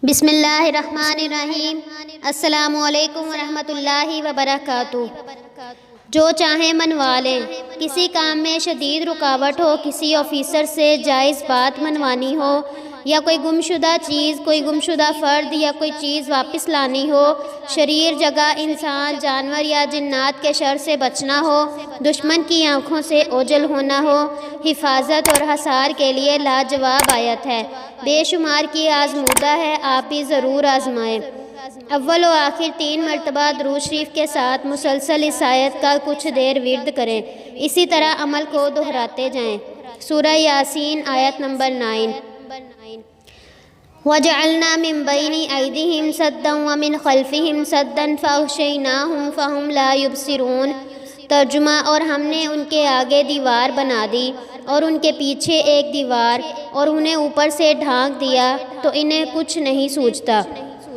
بسم اللہ الرحمن الرحیم۔ السلام علیکم ورحمۃ اللہ وبرکاتہ۔ جو چاہیں منوا لیں۔ کسی کام میں شدید رکاوٹ ہو، کسی آفیسر سے جائز بات منوانی ہو، یا کوئی گمشدہ چیز، کوئی گمشدہ فرد یا کوئی چیز واپس لانی ہو، شریر جگہ، انسان، جانور یا جنات کے شر سے بچنا ہو، دشمن کی آنکھوں سے اوجھل ہونا ہو، حفاظت اور حصار کے لیے لاجواب آیت ہے۔ بے شمار کی آزمودہ ہے، آپ بھی ضرور آزمائیں۔ اول و آخر 3 مرتبہ درود شریف کے ساتھ مسلسل اس آیت کا کچھ دیر ورد کریں، اسی طرح عمل کو دہراتے جائیں۔ سورہ یاسین آیت نمبر 9۔ وَجَعَلْنَا مِن بَيْنِ أَيْدِيهِمْ سَدًّا وَمِنْ خَلْفِهِمْ سَدًّا فَأَغْشَيْنَاهُمْ فَهُمْ لَا يُبْصِرُونَ۔ ترجمہ: اور ہم نے ان کے آگے دیوار بنا دی اور ان کے پیچھے ایک دیوار، اور انہیں اوپر سے ڈھانک دیا تو انہیں کچھ نہیں سوجھتا۔